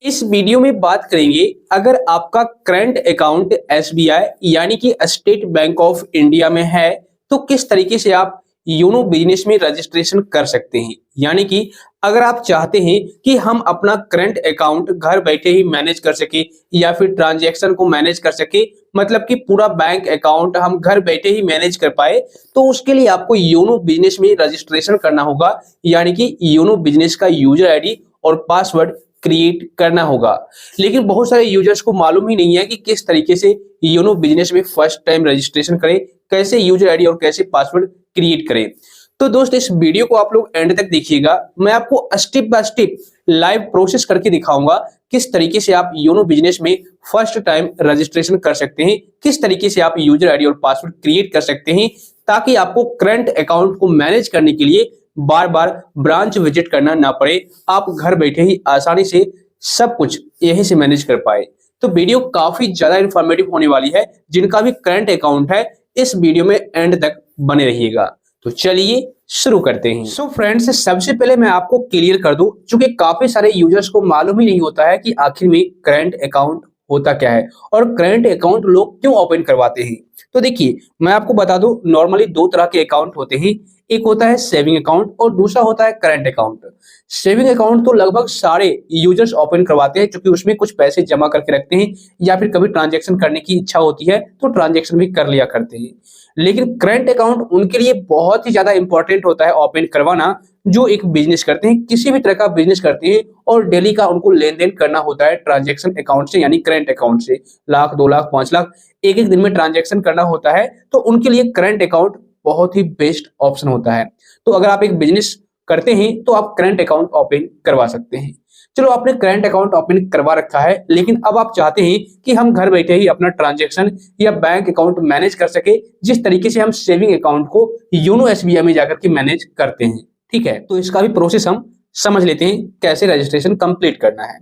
इस वीडियो में बात करेंगे अगर आपका करंट अकाउंट एसबीआई यानी कि स्टेट बैंक ऑफ इंडिया में है तो किस तरीके से आप योनो बिजनेस में रजिस्ट्रेशन कर सकते हैं। यानी कि अगर आप चाहते हैं कि हम अपना करंट अकाउंट घर बैठे ही मैनेज कर सके या फिर ट्रांजैक्शन को मैनेज कर सके, मतलब कि पूरा बैंक अकाउंट हम घर बैठे ही मैनेज कर पाए, तो उसके लिए आपको योनो बिजनेस में रजिस्ट्रेशन करना होगा। यानी कि योनो बिजनेस का यूजर आईडी और पासवर्ड क्रिएट करना होगा। लेकिन बहुत सारे यूजर्स को मालूम ही नहीं है कि किस तरीके से योनो बिजनेस में फर्स्ट टाइम रजिस्ट्रेशन करें, कैसे यूजर आईडी और कैसे पासवर्ड क्रिएट करें। तो दोस्त इस वीडियो को आप लोग एंड तक देखिएगा, मैं आपको step by step live process करके दिखाऊंगा किस तरीके से आप योनो बिजनेस में फर्स्ट टाइम रजिस्ट्रेशन कर सकते हैं, किस तरीके से आप यूजर आईडी और पासवर्ड क्रिएट कर सकते हैं, ताकि आपको करंट अकाउंट को मैनेज करने के लिए बार बार ब्रांच विजिट करना ना पड़े, आप घर बैठे ही आसानी से सब कुछ यहीं से मैनेज कर पाए। तो वीडियो काफी ज्यादा इंफॉर्मेटिव होने वाली है। जिनका भी करंट अकाउंट है इस वीडियो में एंड तक बने रहिएगा। तो चलिए शुरू करते हैं। सो फ्रेंड्स, सबसे पहले मैं आपको क्लियर कर दूं, क्योंकि काफी सारे यूजर्स को मालूम ही नहीं होता है कि आखिर में करंट अकाउंट होता क्या है और करंट अकाउंट लोग क्यों ओपन करवाते हैं। तो देखिए मैं आपको बता दूं, नॉर्मली दो तरह के अकाउंट होते हैं, एक होता है सेविंग अकाउंट और दूसरा होता है करंट अकाउंट। सेविंग अकाउंट तो लगभग सारे यूजर्स ओपन करवाते हैं, क्योंकि उसमें कुछ पैसे जमा करके रखते हैं या फिर कभी ट्रांजैक्शन करने की इच्छा होती है तो ट्रांजैक्शन भी कर लिया करते हैं। लेकिन करंट अकाउंट उनके लिए बहुत ही ज्यादा इंपॉर्टेंट होता है ओपन करवाना, जो एक बिजनेस करते हैं, किसी भी तरह का बिजनेस करते हैं और डेली का उनको लेन देन करना होता है ट्रांजैक्शन अकाउंट से, यानी करंट अकाउंट से। लाख, 2 लाख, 5 लाख एक एक दिन में ट्रांजैक्शन करना होता है, तो उनके लिए करंट अकाउंट बहुत ही बेस्ट ऑप्शन होता है। तो अगर आप एक बिजनेस करते हैं तो आप करंट अकाउंट ओपन करवा सकते हैं। चलो आपने करंट अकाउंट ओपन करवा रखा है, लेकिन अब आप चाहते हैं कि हम घर बैठे ही अपना ट्रांजैक्शन या बैंक अकाउंट मैनेज कर सके, जिस तरीके से हम सेविंग अकाउंट को योनो एसबीआई में जाकर के मैनेज करते हैं। ठीक है, तो इसका भी प्रोसेस हम समझ लेते हैं कैसे रजिस्ट्रेशन कंप्लीट करना है।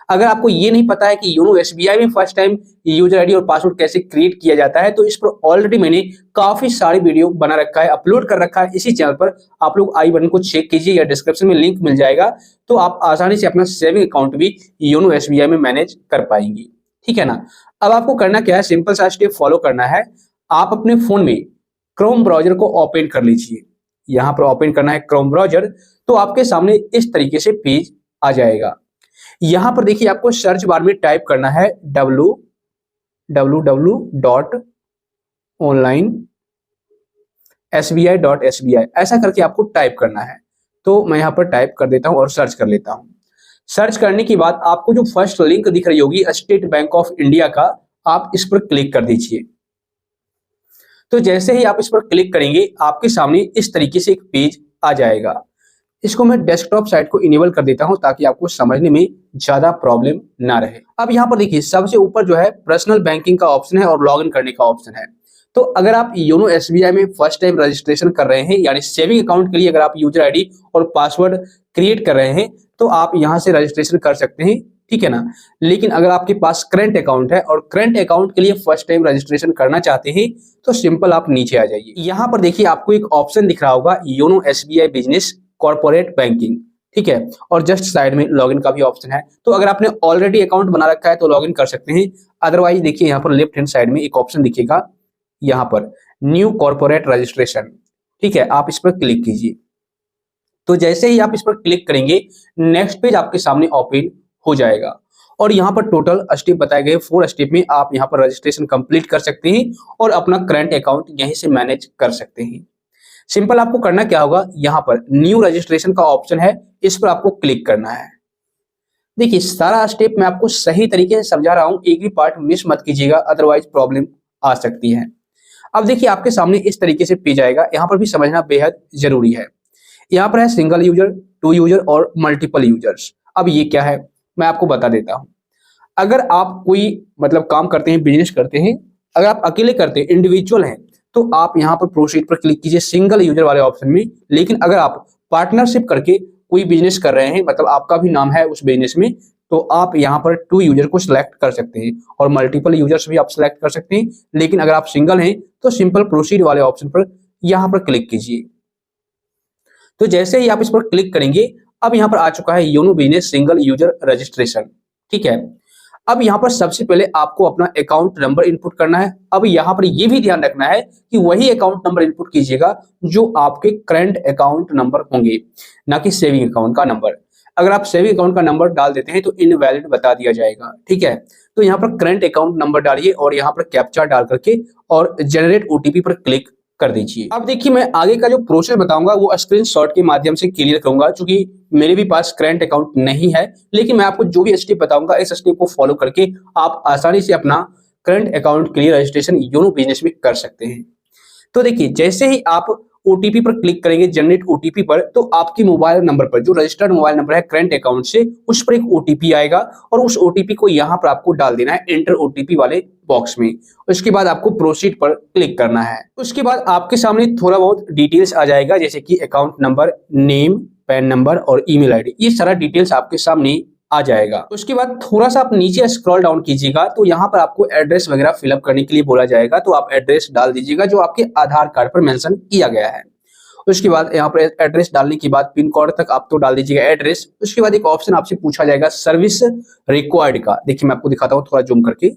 अगर आपको ये नहीं पता है कि योनो एसबीआई में फर्स्ट टाइम यूजर आईडी और पासवर्ड कैसे क्रिएट किया जाता है, तो इस पर ऑलरेडी मैंने काफी सारी वीडियो बना रखा है, अपलोड कर रखा है इसी चैनल पर। आप लोग आई बटन को चेक कीजिए या डिस्क्रिप्शन में लिंक मिल जाएगा, तो आप आसानी से अपना सेविंग अकाउंट भी योनो एसबीआई में मैनेज कर पाएंगे। ठीक है ना। अब आपको करना क्या है, सिंपल सा स्टेप फॉलो करना है। आप अपने फोन में क्रोम ब्राउजर को ओपन कर लीजिए। यहाँ पर ओपन करना है क्रोम ब्राउजर, तो आपके सामने इस तरीके से पेज आ जाएगा। यहां पर देखिए आपको सर्च बार में टाइप करना है www.onlinesbi.sbi, ऐसा करके आपको टाइप करना है। तो मैं यहां पर टाइप कर देता हूं और सर्च कर लेता हूं। सर्च करने के बाद आपको जो फर्स्ट लिंक दिख रही होगी स्टेट बैंक ऑफ इंडिया का, आप इस पर क्लिक कर दीजिए। तो जैसे ही आप इस पर क्लिक करेंगे आपके सामने इस तरीके से एक पेज आ जाएगा। इसको मैं डेस्कटॉप साइट को इनेबल कर देता हूं ताकि आपको समझने में ज्यादा प्रॉब्लम ना रहे। अब यहाँ पर देखिए सबसे ऊपर जो है पर्सनल बैंकिंग का ऑप्शन है और लॉगिन करने का ऑप्शन है। तो अगर आप योनो एसबीआई में फर्स्ट टाइम रजिस्ट्रेशन कर रहे हैं, यानी सेविंग अकाउंट के लिए अगर आप यूजर आईडी और पासवर्ड क्रिएट कर रहे हैं, तो आप यहाँ से रजिस्ट्रेशन कर सकते हैं। ठीक है ना। लेकिन अगर आपके पास करंट अकाउंट है और करंट अकाउंट के लिए फर्स्ट टाइम रजिस्ट्रेशन करना चाहते हैं, तो सिंपल आप नीचे आ जाइए। यहाँ पर देखिए आपको एक ऑप्शन दिख रहा होगा YONO SBI business corporate banking. ठीक है, और जस्ट साइड में लॉगिन का भी ऑप्शन है। तो अगर आपने ऑलरेडी अकाउंट बना रखा है तो लॉगिन कर सकते हैं, अदरवाइज देखिए यहाँ पर लेफ्ट हैंड साइड में एक ऑप्शन दिखेगा, यहाँ पर न्यू कॉर्पोरेट रजिस्ट्रेशन। ठीक है, आप इस पर क्लिक कीजिए। तो जैसे ही आप इस पर क्लिक करेंगे नेक्स्ट पेज आपके सामने ओपन हो जाएगा और यहाँ पर टोटल स्टेप बताए गए 4 स्टेप में आप यहाँ पर रजिस्ट्रेशन कंप्लीट कर सकते हैं और अपना करंट अकाउंट यहीं से मैनेज कर सकते हैं। सिंपल आपको करना क्या होगा, यहाँ पर न्यू रजिस्ट्रेशन का ऑप्शन है, इस पर आपको क्लिक करना है। देखिए सारा स्टेप मैं आपको सही तरीके से समझा रहा हूं, एक भी पार्ट मिस मत कीजिएगा, अदरवाइज प्रॉब्लम आ सकती है। अब देखिए आपके सामने इस तरीके से पेज आएगा, यहाँ पर भी समझना बेहद जरूरी है। यहाँ पर है सिंगल यूजर, 2 यूजर और मल्टीपल यूजर्स। अब ये क्या है मैं आपको बता देता हूँ। अगर आप कोई मतलब काम करते हैं, बिजनेस करते हैं, अगर आप अकेले करते हैं, इंडिविजुअल हैं, तो आप यहाँ पर प्रोसीड पर क्लिक कीजिए सिंगल यूजर वाले ऑप्शन में। लेकिन अगर आप पार्टनरशिप करके कोई बिजनेस कर रहे हैं, मतलब आपका भी नाम है उस बिजनेस में, तो आप यहाँ पर 2 यूजर को सिलेक्ट कर सकते हैं और मल्टीपल यूजर्स भी आप सिलेक्ट कर सकते हैं। लेकिन अगर आप सिंगल हैं तो सिंपल प्रोसीड वाले ऑप्शन पर यहाँ पर क्लिक कीजिए। तो जैसे ही आप इस पर क्लिक करेंगे अब यहाँ पर आ चुका है YONO business single user registration. ठीक है। अब यहाँ पर सबसे पहले आपको अपना अकाउंट नंबर इनपुट करना है। अब यहाँ पर ये भी ध्यान रखना है कि वही अकाउंट नंबर इनपुट कीजिएगा जो आपके करंट अकाउंट नंबर होंगे, ना कि सेविंग अकाउंट का नंबर। अगर आप सेविंग अकाउंट का नंबर डाल देते हैं तो इनवैलिड बता दिया जाएगा, ठीक है। तो यहाँ पर करंट अकाउंट नंबर डालिए और यहाँ पर कैप्चा डाल करके और जनरेट ओटीपी पर क्लिक कर दीजिए। अब देखिए मैं आगे का जो प्रोसेस बताऊंगा वो स्क्रीनशॉट के माध्यम से क्लियर करूंगा, क्योंकि मेरे भी पास करंट अकाउंट नहीं है, लेकिन मैं आपको जो भी स्टेप बताऊंगा इस स्टेप को फॉलो करके आप आसानी से अपना करंट अकाउंट के लिए रजिस्ट्रेशन योनो बिजनेस में कर सकते हैं। तो देखिए जैसे ही आप ओटीपी पर क्लिक करेंगे, जनरेट ओटीपी पर, तो आपके मोबाइल नंबर पर जो रजिस्टर्ड मोबाइल नंबर है करंट अकाउंट से, उस पर एक ओटीपी आएगा और उस ओटीपी को यहाँ पर आपको डाल देना है एंटर ओटीपी वाले बॉक्स में। उसके बाद आपको प्रोसीड पर क्लिक करना है। उसके बाद आपके सामने थोड़ा बहुत डिटेल्स आ जाएगा, जैसे कि account number, name, pan number और ईमेल आईडी। ये सारा डिटेल्स आपके सामने आ जाएगा। उसके बाद थोड़ा सा आप नीचे स्क्रॉल डाउन कीजिएगा तो यहाँ पर आपको एड्रेस वगैरह फिलअप करने के लिए बोला जाएगा, तो आप एड्रेस डाल दीजिएगा जो आपके आधार कार्ड पर मेंशन किया गया है। उसके बाद यहाँ पर एड्रेस डालने के बाद पिन कोड तक आप तो डाल दीजिएगा एड्रेस। उसके बाद एक ऑप्शन आपसे पूछा जाएगा सर्विस रिक्वायर्ड का। देखिए मैं आपको दिखाता हूँ थोड़ा जूम करके,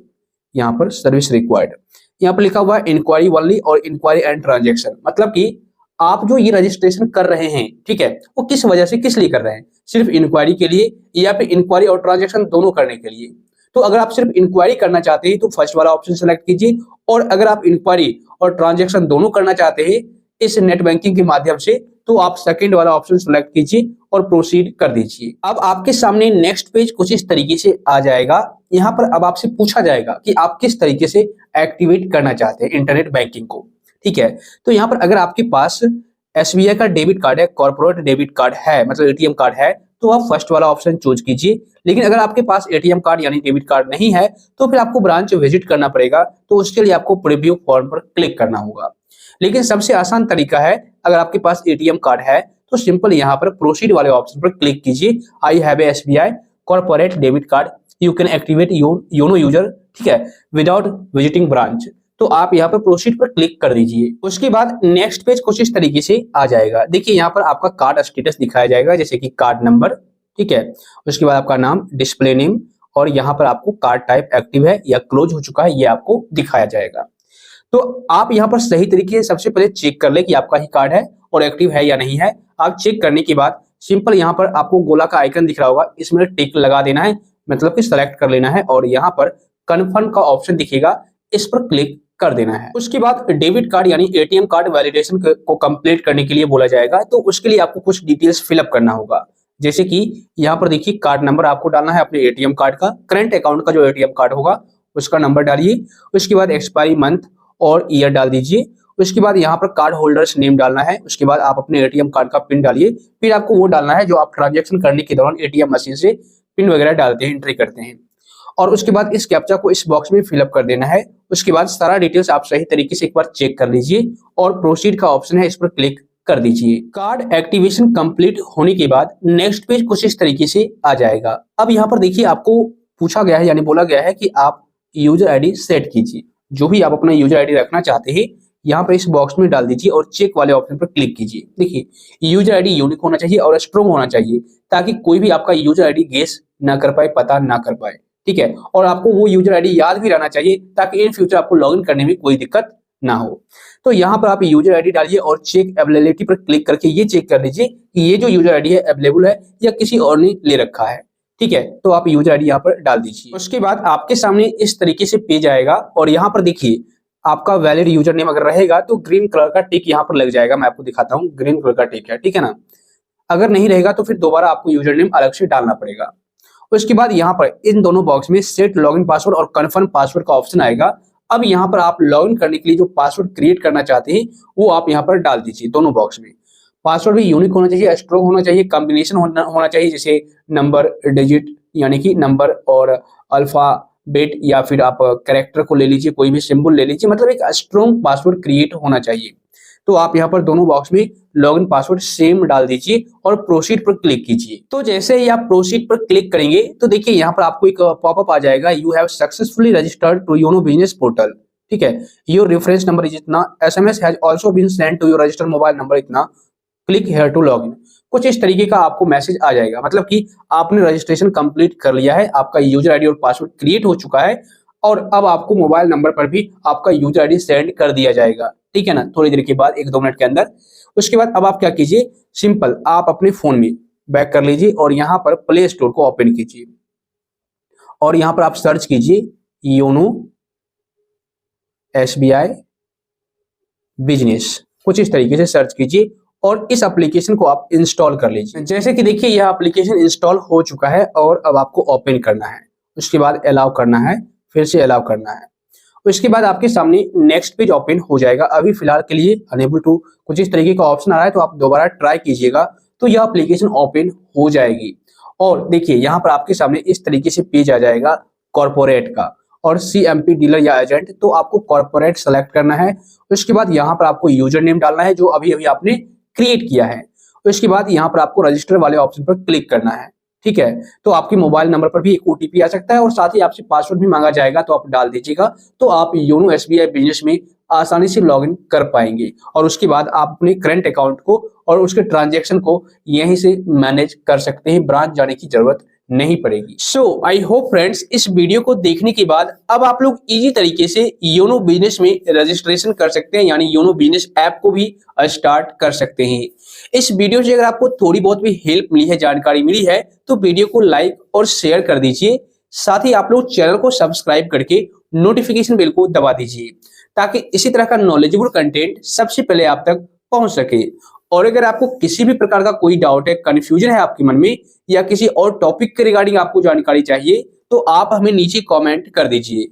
यहाँ पर सर्विस रिक्वायर्ड, यहाँ पर लिखा हुआ है इंक्वायरी ओनली और इंक्वायरी एंड ट्रांजेक्शन, मतलब कि आप जो ये रजिस्ट्रेशन कर रहे हैं, ठीक है, वो किस वजह से, किस लिए कर रहे हैं, सिर्फ इंक्वायरी के लिए या फिर इंक्वायरी और ट्रांजैक्शन दोनों करने के लिए। तो अगर आप सिर्फ इंक्वायरी करना चाहते हैं तो फर्स्ट वाला ऑप्शन सेलेक्ट कीजिए, और अगर आप इंक्वायरी और ट्रांजैक्शन दोनों करना चाहते हैं इस नेट बैंकिंग के माध्यम से, तो आप सेकंड वाला ऑप्शन सेलेक्ट कीजिए और प्रोसीड कर दीजिए। अब आपके सामने नेक्स्ट पेज कुछ इस तरीके से आ जाएगा। यहाँ पर अब आपसे पूछा जाएगा कि आप किस तरीके से एक्टिवेट करना चाहते हैं इंटरनेट बैंकिंग को, ठीक है। तो यहाँ पर अगर आपके पास एसबीआई का डेबिट कार्ड है, कॉर्पोरेट डेबिट कार्ड है, मतलब एटीएम कार्ड है, तो आप फर्स्ट वाला ऑप्शन चूज कीजिए। लेकिन अगर आपके पास एटीएम कार्ड यानी डेबिट कार्ड नहीं है तो फिर आपको ब्रांच विजिट करना पड़ेगा, तो उसके लिए आपको प्रीव्यू फॉर्म पर क्लिक करना होगा। लेकिन सबसे आसान तरीका है, अगर आपके पास एटीएम कार्ड है तो सिंपल यहाँ पर प्रोसीड वाले ऑप्शन पर क्लिक कीजिए। I have a SBI corporate debit card, you can activate YONO user, ठीक है, विदाउट विजिटिंग ब्रांच। तो आप यहाँ पर प्रोसीड पर क्लिक कर दीजिए। उसके बाद नेक्स्ट पेज कुछ इस तरीके से आ जाएगा। देखिए यहाँ पर आपका कार्ड स्टेटस दिखाया जाएगा, जैसे कि कार्ड नंबर, ठीक है, उसके बाद आपका नाम, डिस्प्ले नेम, और यहाँ पर आपको कार्ड टाइप एक्टिव है या क्लोज हो चुका है ये आपको दिखाया जाएगा। तो आप यहाँ पर सही तरीके से सबसे पहले चेक कर ले कि आपका ही कार्ड है और एक्टिव है या नहीं है। आप चेक करने के बाद सिंपल यहाँ पर आपको गोला का आइकन दिख रहा होगा, इसमें टिक लगा देना है, मतलब कि सेलेक्ट कर लेना है, और यहाँ पर कन्फर्म का ऑप्शन दिखेगा, इस पर क्लिक कर देना है। उसके बाद डेबिट कार्ड यानी एटीएम कार्ड वैलिडेशन को कंप्लीट करने के लिए बोला जाएगा, तो उसके लिए आपको कुछ डिटेल्स फिलअप करना होगा। जैसे कि यहाँ पर देखिए कार्ड नंबर आपको डालना है अपने एटीएम कार्ड का, करंट अकाउंट का जो एटीएम कार्ड होगा उसका नंबर डालिए। उसके बाद एक्सपायरी मंथ और ईयर डाल दीजिए। उसके बाद यहाँ पर कार्ड होल्डर्स नेम डालना है। उसके बाद आप अपने एटीएम कार्ड का पिन डालिए, फिर आपको वो डालना है जो आप ट्रांजेक्शन करने के दौरान एटीएम मशीन से पिन वगैरह डालते हैं, एंट्री करते हैं, और उसके बाद इस कैप्चा को इस बॉक्स में फिलअप कर देना है। उसके बाद सारा डिटेल्स आप सही तरीके से एक बार चेक कर लीजिए और प्रोसीड का ऑप्शन है, इस पर क्लिक कर दीजिए। कार्ड एक्टिवेशन कंप्लीट होने के बाद नेक्स्ट पेज कुछ इस तरीके से आ जाएगा। अब यहाँ पर देखिए आपको पूछा गया है यानी बोला गया है कि आप यूजर आईडी सेट कीजिए। जो भी आप अपना यूजर आईडी रखना चाहते हैं यहाँ पर इस बॉक्स में डाल दीजिए और चेक वाले ऑप्शन पर क्लिक कीजिए। देखिए यूजर आईडी यूनिक होना चाहिए और स्ट्रॉन्ग होना चाहिए, ताकि कोई भी आपका यूजर आईडी गेस ना कर पाए, पता ना कर पाए, ठीक है। और आपको वो यूजर आईडी याद भी रहना चाहिए ताकि इन फ्यूचर आपको लॉगिन करने में कोई दिक्कत ना हो। तो यहाँ पर आप यूजर आईडी डालिए और चेक अवेलेबिलिटी पर क्लिक करके ये चेक कर लीजिए कि ये जो यूजर आईडी है अवेलेबल है या किसी और ने ले रखा है, ठीक है। तो आप यूजर आईडी यहाँ पर डाल दीजिए। उसके बाद आपके सामने इस तरीके से पेज आएगा और यहाँ पर देखिए आपका वैलिड यूजर नेम अगर रहेगा तो ग्रीन कलर का टिक यहाँ पर लग जाएगा। मैं आपको दिखाता हूँ, ग्रीन कलर का टिक है, ठीक है ना। अगर नहीं रहेगा तो फिर दोबारा आपको यूजर नेम अलग से डालना पड़ेगा। उसके बाद यहाँ पर इन दोनों बॉक्स में सेट लॉगिन पासवर्ड और कन्फर्म पासवर्ड का ऑप्शन आएगा। अब यहाँ पर आप लॉगिन करने के लिए जो पासवर्ड क्रिएट करना चाहते हैं वो आप यहाँ पर डाल दीजिए। दोनों बॉक्स में पासवर्ड भी यूनिक होना चाहिए, स्ट्रॉन्ग होना चाहिए, कॉम्बिनेशन होना चाहिए, जैसे नंबर, डिजिट यानी कि नंबर और अल्फाबेट, या फिर आप कैरेक्टर को ले लीजिए, कोई भी सिंबल ले लीजिए, मतलब एक स्ट्रॉन्ग पासवर्ड क्रिएट होना चाहिए। तो आप यहाँ पर दोनों बॉक्स में लॉगिन पासवर्ड सेम डाल दीजिए और प्रोसीड पर क्लिक कीजिए। तो जैसे ही आप प्रोसीड पर क्लिक करेंगे तो देखिए यहाँ पर आपको एक पॉपअप आ जाएगा, you have successfully registered to YONO business portal, ठीक है। योर रेफरेंस नंबर इज इतना, SMS has also been sent to your registered mobile number इतना, क्लिक हेयर टू लॉगिन। कुछ इस तरीके का आपको मैसेज आ जाएगा, मतलब कि आपने रजिस्ट्रेशन कंप्लीट कर लिया है, आपका यूजर आईडी और पासवर्ड क्रिएट हो चुका है और अब आपको मोबाइल नंबर पर भी आपका यूजर आईडी सेंड कर दिया जाएगा, ठीक है ना, थोड़ी देर के बाद 1-2 मिनट के अंदर। उसके बाद अब आप क्या कीजिए, सिंपल आप अपने फोन में बैक कर लीजिए और यहाँ पर प्ले स्टोर को ओपन कीजिए और यहाँ पर आप सर्च कीजिए योनो एसबीआई बिजनेस, कुछ इस तरीके से सर्च कीजिए और इस एप्लीकेशन को आप इंस्टॉल कर लीजिए। जैसे कि देखिए यह एप्लीकेशन इंस्टॉल हो चुका है और अब आपको ओपन करना है, उसके बाद अलाउ करना है, फिर से अलाउ करना है। उसके बाद आपके सामने नेक्स्ट पेज ओपन हो जाएगा। अभी फिलहाल के लिए अनेबल टू कुछ इस तरीके का ऑप्शन आ रहा है, तो आप दोबारा ट्राई कीजिएगा तो यह एप्लीकेशन ओपन हो जाएगी। और देखिए यहाँ पर आपके सामने इस तरीके से पेज आ जाएगा कॉर्पोरेट का और सीएमपी डीलर या एजेंट, तो आपको कॉर्पोरेट सेलेक्ट करना है। उसके बाद यहाँ पर आपको यूजर नेम डालना है जो अभी अभी आपने क्रिएट किया है। उसके बाद यहाँ पर आपको रजिस्टर वाले ऑप्शन पर क्लिक करना है, ठीक है। तो आपके मोबाइल नंबर पर भी एक ओटीपी आ सकता है और साथ ही आपसे पासवर्ड भी मांगा जाएगा, तो आप डाल दीजिएगा, तो आप योनो एसबीआई बिजनेस में आसानी से लॉगिन कर पाएंगे और उसके बाद आप अपने करंट अकाउंट को और उसके ट्रांजैक्शन को यहीं से मैनेज कर सकते हैं, ब्रांच जाने की जरूरत नहीं पड़ेगी। सो आई होप फ्रेंड्स, इस वीडियो को देखने के बाद अब आप लोग इजी तरीके से योनो बिजनेस में रजिस्ट्रेशन कर सकते हैं, यानी योनो बिजनेस ऐप को भी स्टार्ट कर सकते हैं। इस वीडियो से अगर आपको थोड़ी बहुत भी हेल्प मिली है, जानकारी मिली है, तो वीडियो को लाइक और शेयर कर दीजिए। साथ ही आप लोग चैनल को सब्सक्राइब करके नोटिफिकेशन बेल को दबा दीजिए ताकि इसी तरह का नॉलेजेबल कंटेंट सबसे पहले आप तक पहुंच सके। और अगर आपको किसी भी प्रकार का कोई डाउट है, कंफ्यूजन है आपके मन में या किसी और टॉपिक के रिगार्डिंग आपको जानकारी चाहिए, तो आप हमें नीचे कमेंट कर दीजिए।